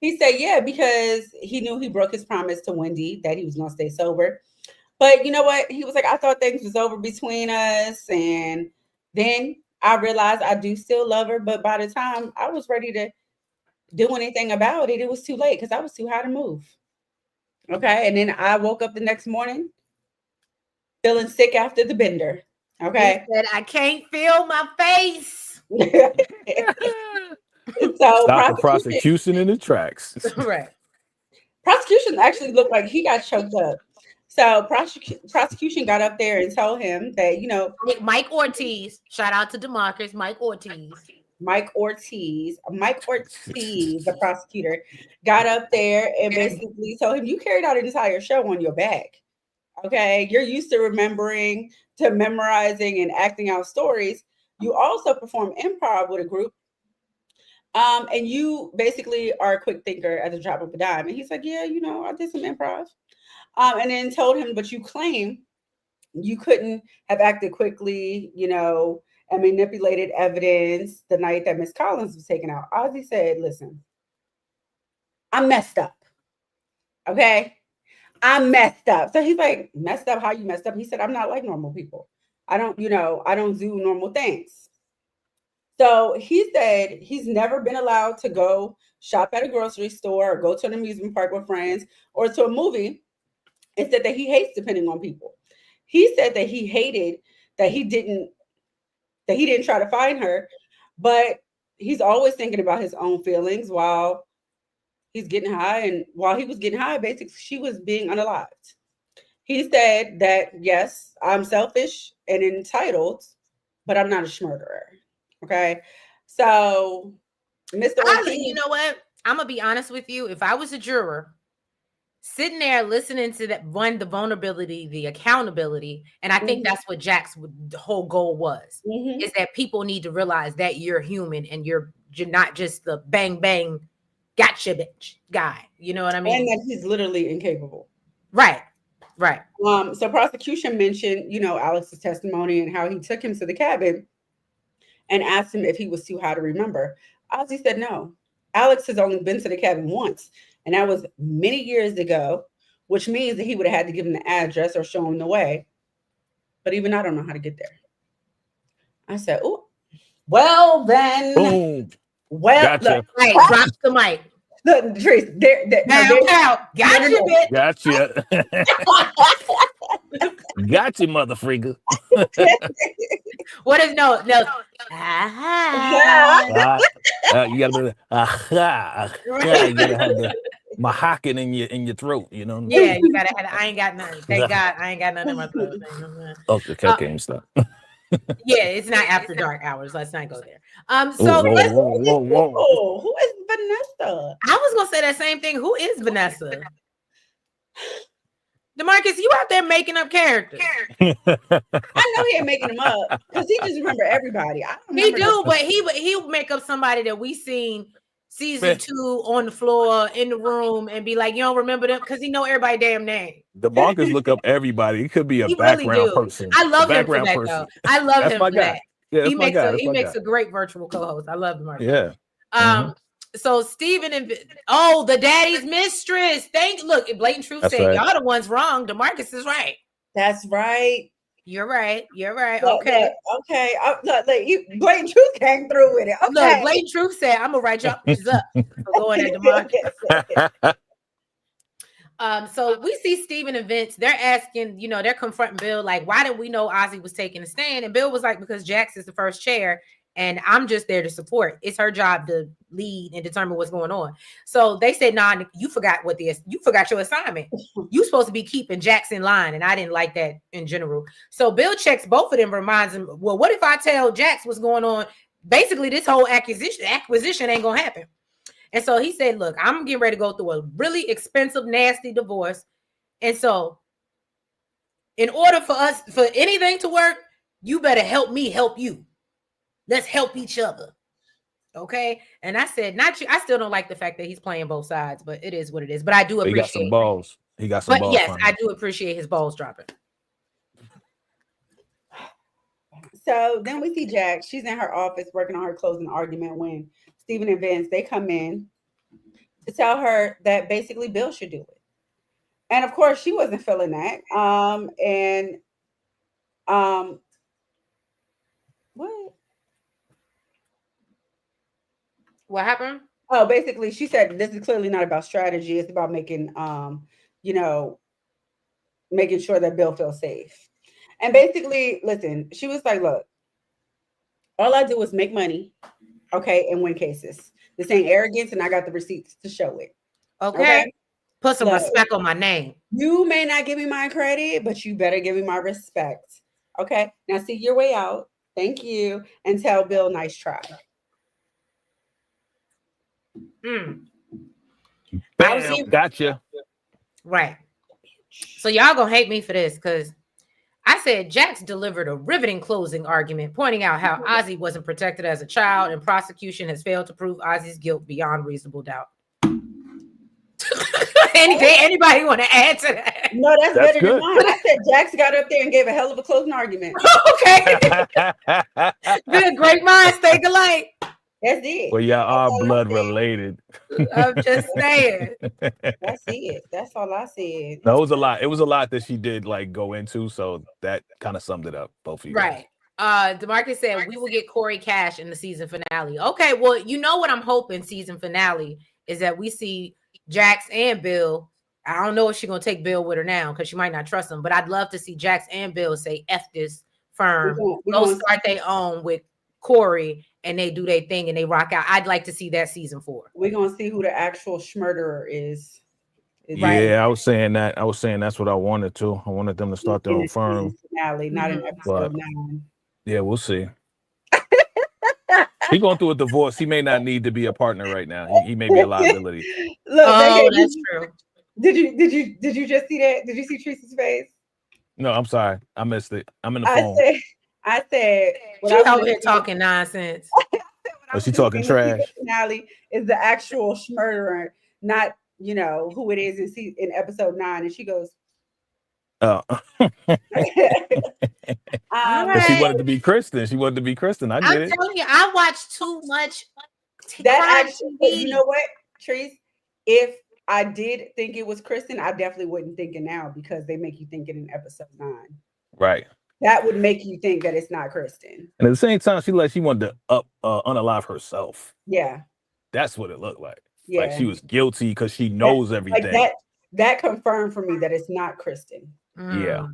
He said, yeah, because he knew he broke his promise to Wendy that he was going to stay sober. But you know what? He was like, I thought things was over between us. And then I realized I do still love her. But by the time I was ready to do anything about it, it was too late because I was too high to move. Okay. And then I woke up the next morning feeling sick after the bender. Okay. He said, I can't feel my face. So stop the prosecution in the tracks. Right. Prosecution actually looked like he got choked up. So prosecution got up there and told him that, Mike Ortiz, shout out to DeMarcus, Mike Ortiz, the prosecutor, got up there and basically told him, you carried out an entire show on your back. Okay. You're used to memorizing and acting out stories. You also perform improv with a group. And you basically are a quick thinker at the drop of a dime. And he's like, yeah, I did some improv. And then told him, but you claim you couldn't have acted quickly, and manipulated evidence the night that Miss Collins was taken out. Ozzy said, listen, I messed up. Okay. I messed up. So he's like, messed up? How you messed up? He said, I'm not like normal people. I don't do normal things. So he said he's never been allowed to go shop at a grocery store or go to an amusement park with friends or to a movie. And said that he hates depending on people. He said that he hated that he didn't try to find her, but he's always thinking about his own feelings while he's getting high. And while he was getting high, basically she was being unalived. He said that, yes, I'm selfish and entitled, but I'm not a murderer. Okay. So Mr. Ortiz, you know what? I'm gonna be honest with you. If I was a juror sitting there listening to that the vulnerability, the accountability, and I think that's what Jack's whole goal was, is that people need to realize that you're human and you're not just the bang bang gotcha bitch guy. You know what I mean? And that he's literally incapable. Right. So prosecution mentioned, Alex's testimony and how he took him to the cabin and asked him if he was too high to remember. Ozzy said no. Alex has only been to the cabin once. And that was many years ago, which means that he would have had to give him the address or show him the way. But even I don't know how to get there. I said, "Oh, well then." Boom. Well, Gotcha. look, Hey, drop the mic. look, Trace, Gotcha, bitch. Gotcha. Gotcha, mother freaker. What is no? Yeah. You gotta you gotta have the mahawkin in your throat, you know. Yeah, you gotta have. I ain't got nothing. Thank God, I ain't got nothing in my throat. Okay, stop. Yeah, it's not after dark hours. Let's not go there. Whoa. Who is Vanessa? I was gonna say that same thing. Who is Vanessa? DeMarcus, you out there making up characters. I know he ain't making them up because he just remember everybody. I don't He do, but he'll make up somebody that we seen season 2 on the floor in the room and be like, you don't remember them because he know everybody damn name. DeMarcus look up everybody. It could be a background person. I love him for that though. I love him for that. Yeah, he makes a great virtual co-host. I love DeMarcus. Yeah. So Steven and the daddy's mistress. Look, Blatant Truth said right. Y'all the ones wrong. DeMarcus is right. That's right. You're right. Look, okay. Look, Blatant Truth came through with it. Okay. Look, Blatant Truth said, I'm gonna write y'all pictures up for going at DeMarcus. So we see Steven and Vince. They're asking, they're confronting Bill, like, why didn't we know Ozzy was taking a stand? And Bill was like, because Jax is the first chair. And I'm just there to support. It's her job to lead and determine what's going on. So they said, nah, you forgot you forgot your assignment. You supposed to be keeping Jax in line. And I didn't like that in general. So Bill checks both of them, reminds him, well, what if I tell Jax what's going on? Basically, this whole acquisition ain't going to happen. And so he said, look, I'm getting ready to go through a really expensive, nasty divorce. And so in order for anything to work, you better help me help you. Let's help each other. Okay. And I said, not you. I still don't like the fact that he's playing both sides, but it is what it is. But I do appreciate he got some balls. He got some balls. Yes, I do appreciate his balls dropping. So then we see Jax. She's in her office working on her closing argument when Steven and Vince, they come in to tell her that basically Bill should do it. And of course, she wasn't feeling that. What happened? Oh, basically, she said this is clearly not about strategy. It's about making sure that Bill feels safe. And basically, listen, she was like, look, all I do is make money, okay, and win cases. This ain't arrogance, and I got the receipts to show it. Okay? Put some respect on my name. You may not give me my credit, but you better give me my respect. Okay? Now see your way out. Thank you. And tell Bill, nice try. Bam, gotcha. Right. So y'all gonna hate me for this because I said Jax delivered a riveting closing argument, pointing out how Ozzy wasn't protected as a child and prosecution has failed to prove Ozzy's guilt beyond reasonable doubt. Anybody want to add to that? No, that's better than mine. I said Jax got up there and gave a hell of a closing argument. Okay. Good, great minds think alike. That's it. Well, y'all are blood related. I'm just saying. That's it. That's all I said. No, it was a lot. It was a lot that she did go into. So that kind of summed it up, both of you. Right. DeMarcus said we will get Corey Cash in the season finale. Okay, well, you know what I'm hoping season finale is that we see Jax and Bill. I don't know if she's gonna take Bill with her now because she might not trust him, but I'd love to see Jax and Bill say F this firm, go start their own with Corey, and they do their thing and they rock out. I'd like to see that season 4. We're gonna see who the actual schmurderer is. Yeah, right. I was saying that. I was saying that's what I wanted to. I wanted them to start their own firm. Finale, not in episode 9. Yeah, we'll see. He's going through a divorce. He may not need to be a partner right now. He may be a liability. Look, that's true. Did you just see that? Did you see Teresa's face? No, I'm sorry. I missed it. I'm in the phone. I said she's over here talking nonsense. Was she talking trash? Finale is the actual murderer, not who it is in episode 9. And she goes, "Oh." But she wanted to be Kristen. I get it. I'm telling you, I watched too much. That actually, you know what, Treese? If I did think it was Kristen, I definitely wouldn't think it now because they make you think it in episode 9. Right. That would make you think that it's not Kristen. And at the same time, she wanted to unalive herself. Yeah. That's what it looked like. Yeah. Like she was guilty because she knows everything. Like that confirmed for me that it's not Kristen. Yeah.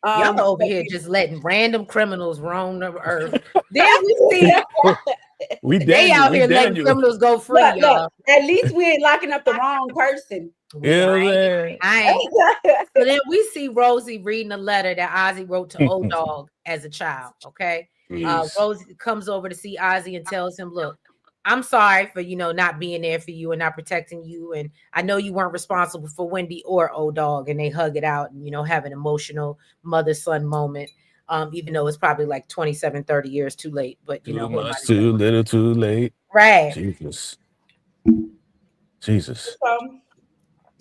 Y'all over here just letting random criminals roam the earth. Then we see they out here letting criminals go free, y'all. At least we ain't locking up the wrong person. I ain't. So then we see Rosie reading a letter that Ozzy wrote to Old Dog as a child. Okay. Rosie comes over to see Ozzy and tells him, look, I'm sorry for, not being there for you and not protecting you. And I know you weren't responsible for Wendy or Old Dog. And they hug it out and, have an emotional mother-son moment. Even though it's probably like 27, 30 years too late. But, too much, too little, too late. Right. Jesus.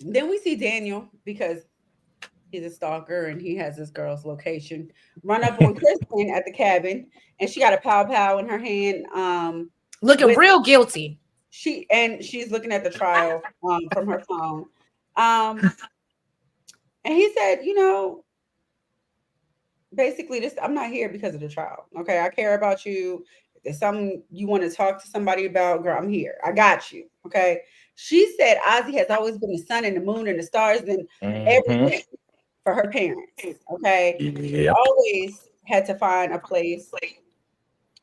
Then we see Daniel, because he's a stalker and he has this girl's location, run up on Kristen at the cabin, and she got a pow in her hand. Looking real guilty. She's looking at the trial from her phone. And he said, basically I'm not here because of the trial. Okay, I care about you. If there's something you want to talk to somebody about, girl, I'm here. I got you. Okay. She said Ozzy has always been the sun and the moon and the stars and everything for her parents. Okay. She always had to find a place.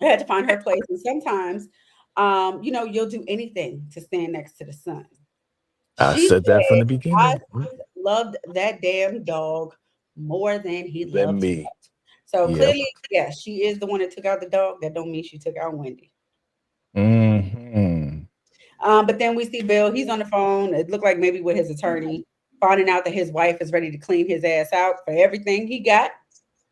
Had to find her place. And sometimes you'll do anything to stand next to the sun. She said that from the beginning. I loved that damn dog more than he loved me. So clearly, yes, she is the one that took out the dog. That don't mean she took out Wendy. But then we see Bill. He's on the phone. It looked like maybe with his attorney, finding out that his wife is ready to clean his ass out for everything he got.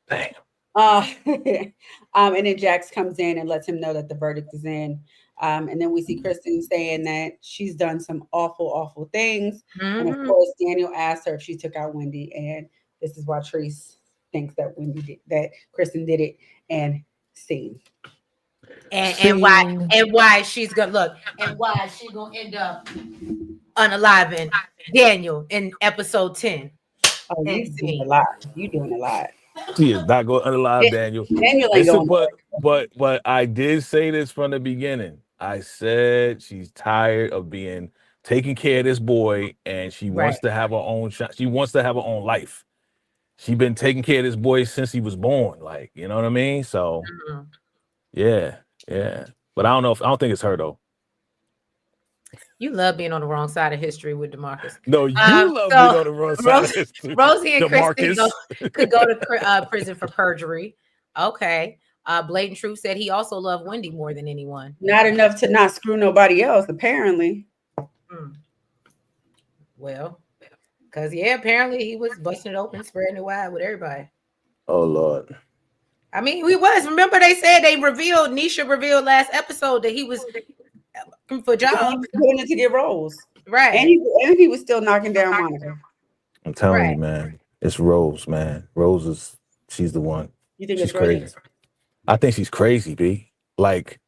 Damn. And then Jax comes in and lets him know that the verdict is in. And then we see Kristen saying that she's done some awful things. And of course, Daniel asked her if she took out Wendy. And this is why Treese thinks that Kristen did it and seen. And why she's gonna end up unaliving Daniel in episode 10. Oh, you're doing a lot. You're doing a lot. She is not going to unalive Daniel. Daniel ain't going. But I did say this from the beginning. I said she's tired of being taking care of this boy, and she wants to have her own shot. She wants to have her own life. She's been taking care of this boy since he was born. Like, you know what I mean? So, yeah. But I don't think it's her though. You love being on the wrong side of history with DeMarcus. No, you love being on the wrong side of history. Rosie and Kristen could go to prison for perjury. Okay. Blatant Truth said he also loved Wendy more than anyone. Not enough to not screw nobody else, apparently. Well, because apparently he was busting it open, spreading it wide with everybody. Oh Lord. I mean, he was. Remember, they said Nisha revealed last episode that he was for jobs, doing it to get roles, right? And he was still knocking down Monica. I'm telling you, man, it's Rose, man. She's the one. You think she's it's crazy? Rose? I think she's crazy, B. Like,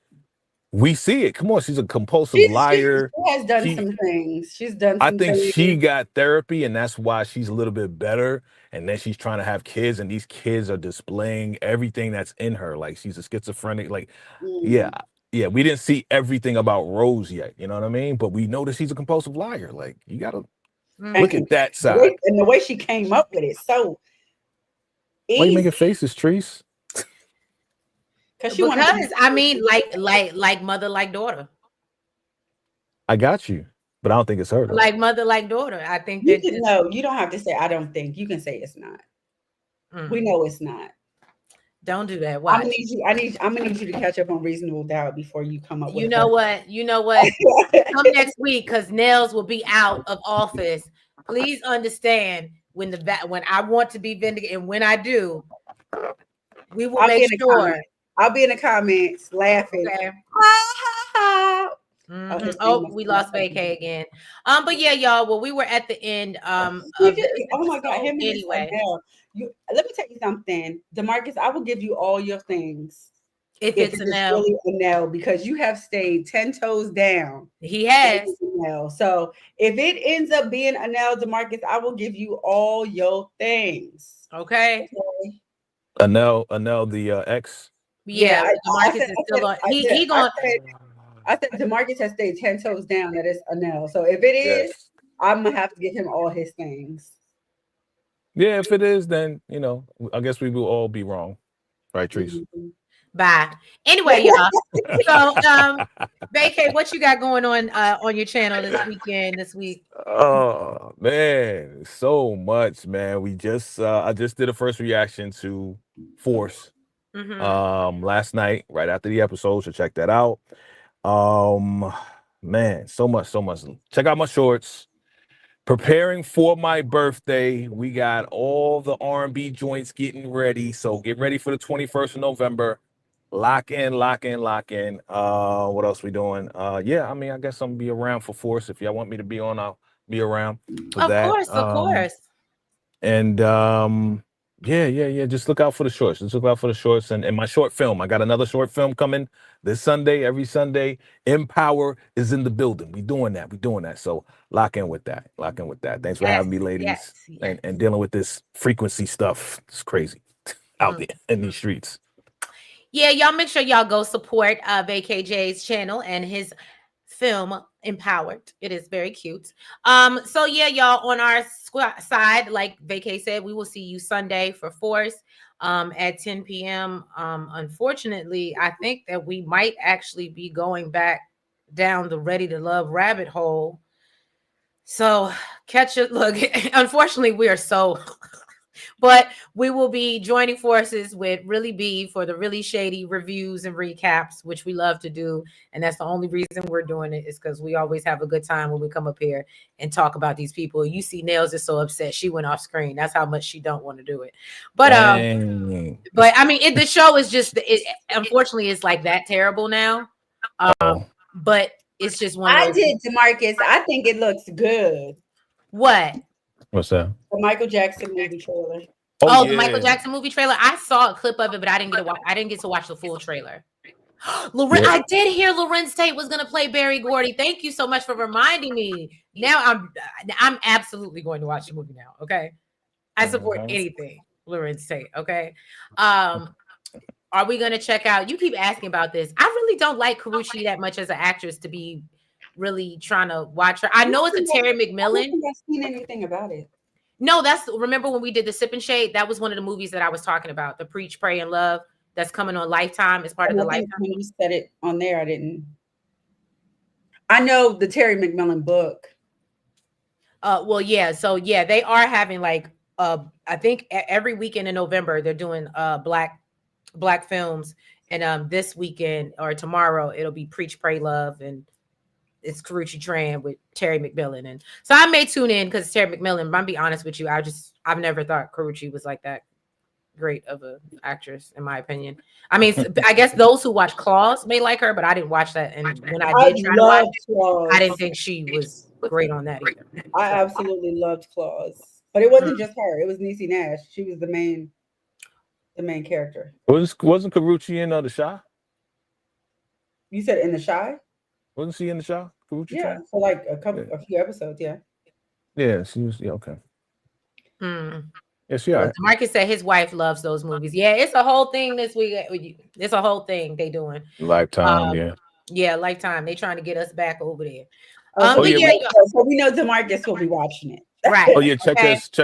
we see it. Come on, she's a compulsive liar. She has done some things. She's done. I think she got therapy, and that's why she's a little bit better. And then she's trying to have kids, and these kids are displaying everything that's in her. Like, she's a schizophrenic. Like, yeah, we didn't see everything about Rose yet. You know what I mean? But we know that she's a compulsive liar. Like, you gotta look at that side. And the way she came up with it, so why you making faces, Treese? Because I mean, like mother, like daughter. I got you, but I don't think it's her. Though. Like mother, like daughter. I think you don't have to say I don't think. You can say it's not. We know it's not. Don't do that. Why? I'm gonna need you to catch up on Reasonable Doubt before you come up with You know what? Come next week, because Nels will be out of office. Please understand when I want to be vindicated, and when I do, we will make sure. I'll be in the comments laughing. Okay. Oh, we lost vacay again. But yeah, y'all. Well, we were at the end. Oh my God! Anyway, let me tell you something, DeMarcus. I will give you all your things if it's a no. Really a no, because you have stayed 10 toes down. He has. So if it ends up being a no, DeMarcus, I will give you all your things. Okay. Anel, the ex. Yeah, I DeMarcus said, is still on. He going. I said DeMarcus has stayed 10 toes down. That is Anel. So if it is, Yes. I'm gonna have to give him all his things. Yeah, if it is, then I guess we will all be wrong, right, Trees? Bye. Anyway, y'all. So, Vacay, what you got going on your channel this weekend, this week? Oh man, so much, man. I just did a first reaction to Force last night, right after the episode. So check that out. Man, so much. Check out my shorts. Preparing for my birthday. We got all the R&B joints getting ready. So get ready for the 21st of November. Lock in. What else we doing? Yeah, I mean, I guess I'm gonna be around for Force. If y'all want me to be on, I'll be around for that. Of course. And yeah. Just look out for the shorts. And my short film. I got another short film coming this Sunday. Every Sunday, Empower is in the building. We doing that. So lock in with that. Thanks for having me, ladies. Yes. And dealing with this frequency stuff. It's crazy out there in these streets. Yeah, y'all make sure y'all go support VKJ's channel and his film Empowered. It is very cute. So yeah, y'all, on our side, like Vacay said, we will see you Sunday for Force at 10 p.m. Unfortunately, I think that we might actually be going back down the Ready to Love rabbit hole. So catch it. Look, unfortunately, we are so but we will be joining forces with Really B for the Really Shady reviews and recaps, which we love to do. And that's the only reason we're doing it, is because we always have a good time when we come up here and talk about these people. You see Nails is so upset she went off screen. That's how much she don't want to do it. But I mean, the show is just unfortunately it's like that terrible now. But it's just one of those. I did, DeMarcus. I think it looks good. What? What's that? The Michael Jackson movie trailer. Oh, yeah. The Michael Jackson movie trailer. I saw a clip of it, but I didn't get to watch the full trailer. I did hear Lorenz Tate was going to play Barry Gordy. Thank you so much for reminding me. Now I'm absolutely going to watch the movie now. Okay, I support anything Lorenz Tate. Okay, are we going to check out? You keep asking about this. I really don't like Karrueche that much as an actress to be really trying to watch her. I know it's a Terry McMillan. I don't think I've seen anything about it. No, remember when we did the Sip and Shade? That was one of the movies that I was talking about. The Preach, Pray, and Love that's coming on Lifetime as part of the Lifetime. When you said it on there, I didn't. I know the Terry McMillan book. Well, yeah. So yeah, they are having like I think every weekend in November they're doing black films, and this weekend or tomorrow it'll be Preach, Pray, Love, and it's Karrueche Tran with Terry McMillan. And so I may tune in because Terry McMillan, I'll be honest with you, I've never thought Karrueche was like that great of an actress, in my opinion. I mean, I guess those who watch Claws may like her, but I didn't watch that. And when I did try to watch it, I didn't think she was great on that either. I absolutely loved Claws. But it wasn't just her. It was Niecy Nash. She was the main character. Wasn't Karrueche in The Chi? You said in The Chi? Wasn't she in The Chi? Karrueche yeah, Tran? for like a few episodes, yeah. Yeah, she was. Yeah, okay. Yeah, she all right. Marcus said his wife loves those movies. Yeah, it's a whole thing this week. It's a whole thing they doing. Lifetime, yeah. Yeah, Lifetime. They trying to get us back over there. So we know DeMarcus will be watching it. Right. Oh yeah, check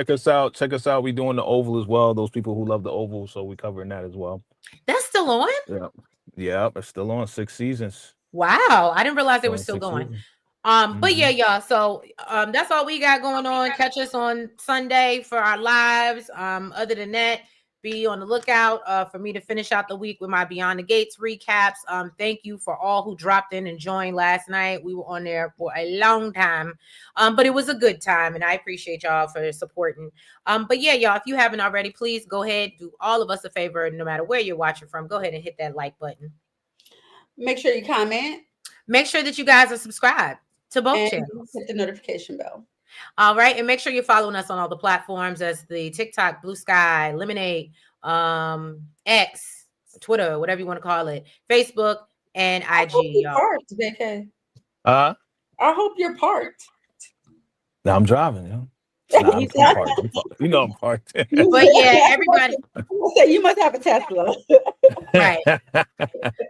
us out. Check us out. We doing the Oval as well. Those people who love the Oval, so we covering that as well. That's still on? Yeah, it's still on 6 seasons. Wow, I didn't realize they were still going. But yeah, y'all. So that's all we got going on. Catch us on Sunday for our lives. Other than that, be on the lookout for me to finish out the week with my Beyond the Gates recaps. Thank you for all who dropped in and joined last night. We were on there for a long time, but it was a good time, and I appreciate y'all for supporting. But yeah, y'all, if you haven't already, please go ahead, do all of us a favor, no matter where you're watching from. Go ahead and hit that like button. Make sure you comment. Make sure that you guys are subscribed to both channels. Hit the notification bell. All right. And make sure you're following us on all the platforms as the TikTok, Blue Sky, Lemonade, X, Twitter, whatever you want to call it, Facebook, and IG. I hope you're parked, VK. I hope you're parked. Now I'm driving, I'm parked. You know I'm parked. But yeah, everybody. say you must have a Tesla. Right.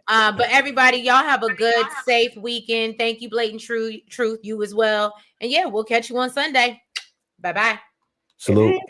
But everybody, y'all have a good, safe weekend. Thank you, Blatant Truth, you as well. And yeah, we'll catch you on Sunday. Bye-bye. Salute.